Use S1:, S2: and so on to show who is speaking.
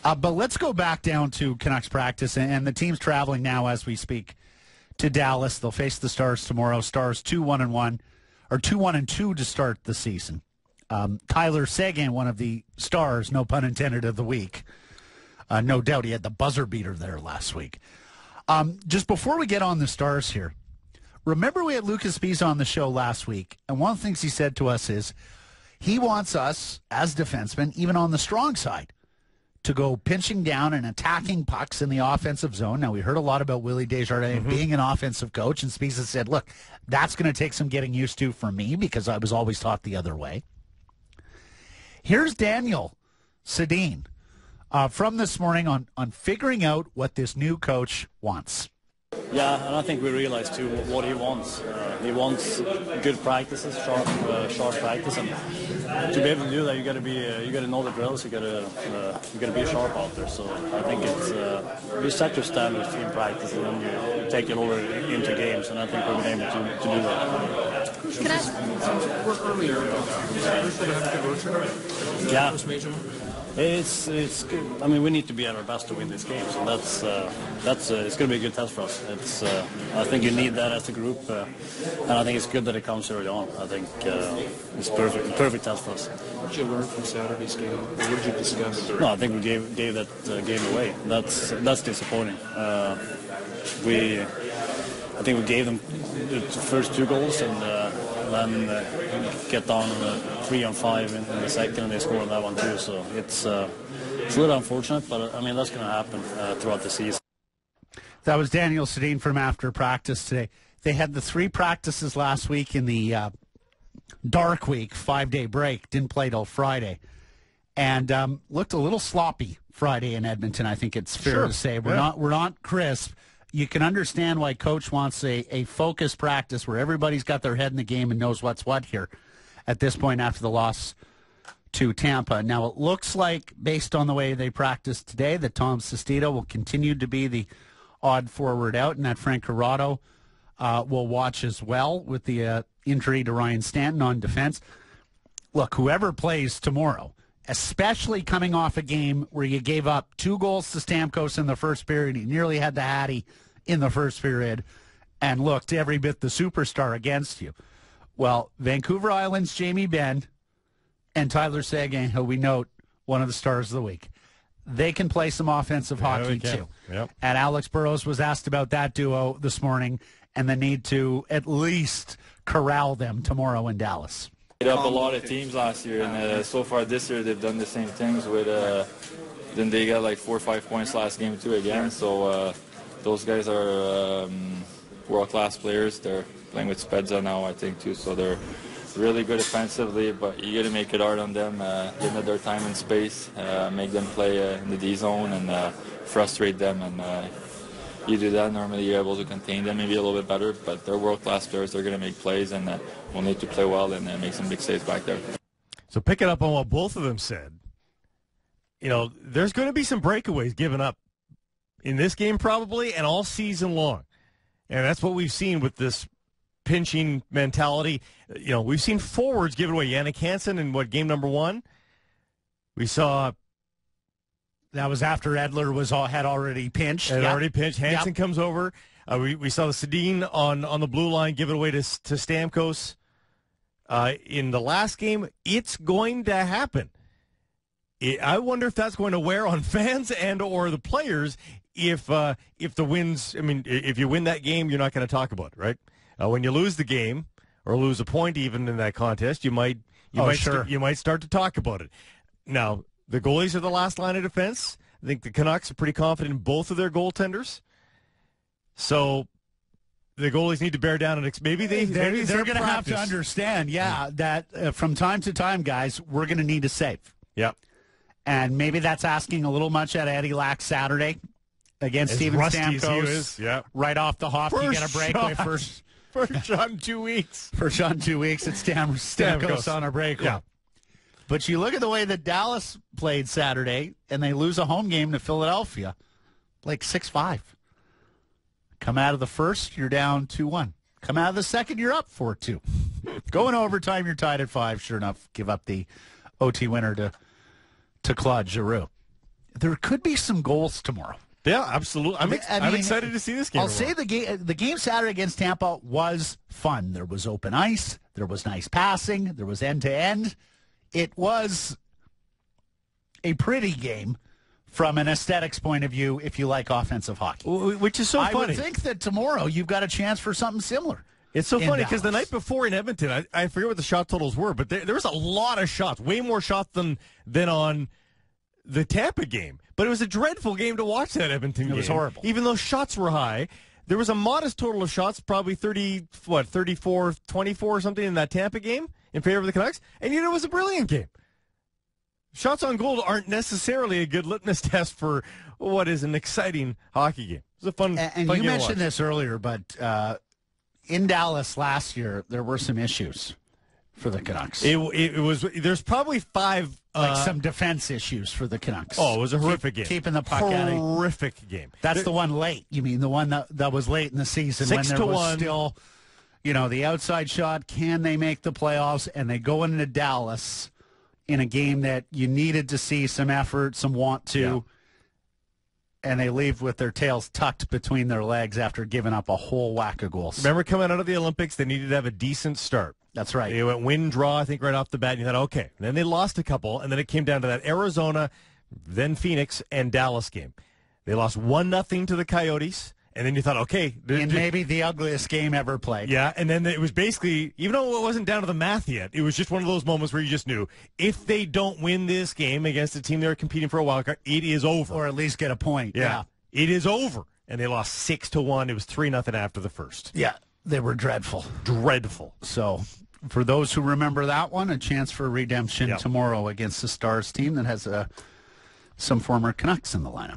S1: But let's go back down to Canucks practice, and the team's traveling now as we speak to Dallas. They'll face the Stars tomorrow. Stars 2-1-1, or 2-1-2 to start the season. Tyler Seguin, one of the stars, no pun intended, of the week. No doubt he had the buzzer beater there last week. Just before we get on the Stars here, remember we had Lucas Spies on the show last week, and one of the things he said to us is he wants us, as defensemen, even on the strong side, to go pinching down and attacking pucks in the offensive zone. Now, we heard a lot about Willie Desjardins being an offensive coach, and Spies has said, look, that's going to take some getting used to for me because I was always taught the other way. Here's Daniel Sedin from this morning on figuring out what this new coach wants.
S2: Yeah, and I think we realized too what he wants. He wants good practices, sharp practice, and to be able to do that, you got to know the drills. You got to be sharp out there. So I think it's you set your standards in practice, and then you take it over into games. And I think we've been able to do that.
S3: Can I work earlier?
S2: Yeah. It's good. I mean, we need to be at our best to win these games, and that's it's going to be a good test for us. It's I think you need that as a group, and I think it's good that it comes early on. I think it's perfect test for us.
S3: What did you learn from Saturday's game? What did you discuss?
S2: No, I think we gave that game away. That's disappointing. I think we gave them the first 2 goals, and then get down 3-on-5 in the second, and they scored that one too. So it's a little unfortunate, but I mean that's going to happen throughout the season.
S1: That was Daniel Sedin from after practice today. They had the 3 practices last week in the dark week, 5-day break. Didn't play till Friday, and looked a little sloppy Friday in Edmonton. I think it's fair to say we're not crisp. You can understand why Coach wants a focused practice where everybody's got their head in the game and knows what's what here at this point after the loss to Tampa. Now, it looks like, based on the way they practiced today, that Tom Sestito will continue to be the odd forward out, and that Frank Corrado will watch as well with the injury to Ryan Stanton on defense. Look, whoever plays tomorrow, especially coming off a game where you gave up 2 goals to Stamkos in the first period, he nearly had the Hattie in the first period, and looked every bit the superstar against you. Well, Vancouver Island's Jamie Benn and Tyler Seguin, who we note one of the stars of the week, they can play some offensive hockey too.
S4: Yep.
S1: And Alex Burrows was asked about that duo this morning and the need to at least corral them tomorrow in Dallas.
S5: Beat up a lot of teams last year, and so far this year they've done the same things with then they got like 4 or 5 points last game too again. So those guys are world-class players. They're playing with Spezza now, I think, too, so they're really good offensively, but you got to make it hard on them, give them their time and space, make them play in the D zone and frustrate them, and you do that, normally you're able to contain them maybe a little bit better, but they're world-class players. They're going to make plays, and we'll need to play well and make some big saves back there.
S4: So picking up on what both of them said, you know, there's going to be some breakaways given up in this game probably and all season long. And that's what we've seen with this pinching mentality. You know, we've seen forwards give it away. Yannick Hansen in game number 1. We saw
S1: that was after Edler had already pinched.
S4: Already pinched. Hansen comes over. We saw the Sedin on the blue line give it away to Stamkos. In the last game, it's going to happen. I wonder if that's going to wear on fans and or the players if the wins. I mean, if you win that game, you're not going to talk about it, right? When you lose the game or lose a point even in that contest, you might start to talk about it. Now, the goalies are the last line of defense. I think the Canucks are pretty confident in both of their goaltenders. So the goalies need to bear down and maybe they're
S1: going to have to understand, that from time to time, guys, we're going to need to save.
S4: Yeah.
S1: And maybe that's asking a little much out of Eddie Lack Saturday against Steven Stamkos. Right off the hop, you get a breakaway first.
S4: First shot in 2 weeks.
S1: First shot in 2 weeks. It's Stamkos on a breakaway.
S4: Yeah.
S1: But you look at the way that Dallas played Saturday, and they lose a home game to Philadelphia, like 6-5. Come out of the first, you're down 2-1. Come out of the second, you're up 4-2. Go in overtime, you're tied at 5. Sure enough, give up the OT winner to Claude Giroux. there could be some goals tomorrow.
S4: Yeah, absolutely. I'm excited to see this game.
S1: I'll say the game Saturday against Tampa was fun. There was open ice. There was nice passing. There was end-to-end. It was a pretty game from an aesthetics point of view if you like offensive hockey.
S4: Which is so funny.
S1: I would think that tomorrow you've got a chance for something similar.
S4: It's so funny because the night before in Edmonton, I forget what the shot totals were, but there was a lot of shots, way more shots than on the Tampa game. But it was a dreadful game to watch, that Edmonton game.
S1: It was horrible.
S4: Even though shots were high, there was a modest total of shots, probably 34-24 or something in that Tampa game in favor of the Canucks, and yet it was a brilliant game. Shots on goal aren't necessarily a good litmus test for what is an exciting hockey game. It was a fun
S1: And
S4: fun
S1: you
S4: game to
S1: mentioned
S4: watch.
S1: this earlier, but in Dallas last year, there were some issues for the Canucks.
S4: It was. There's probably five.
S1: Some defense issues for the Canucks.
S4: Oh, it was a horrific game.
S1: Keeping the puck out of.
S4: Horrific game.
S1: That's the one late. You mean the one that was late in the season when there was still, the outside shot. Can they make the playoffs? And they go into Dallas in a game that you needed to see some effort, some want to.
S4: Yeah.
S1: And they leave with their tails tucked between their legs after giving up a whole whack of goals.
S4: Remember coming out of the Olympics, they needed to have a decent start.
S1: That's right.
S4: They went win, draw, I think, right off the bat, and you thought, okay. And then they lost a couple, and then it came down to that Arizona, then Phoenix, and Dallas game. They lost 1-0 to the Coyotes, and then you thought, okay.
S1: In maybe the ugliest game ever played.
S4: Yeah, and then it was basically, even though it wasn't down to the math yet, it was just one of those moments where you just knew, if they don't win this game against a team they were competing for a wild card, it is over.
S1: Or at least get a point. Yeah.
S4: It is over. And they lost 6-1. It was 3-0 after the first.
S1: Yeah, they were dreadful.
S4: Dreadful.
S1: So, for those who remember that one, a chance for redemption tomorrow against the Stars team that has some former Canucks in the lineup.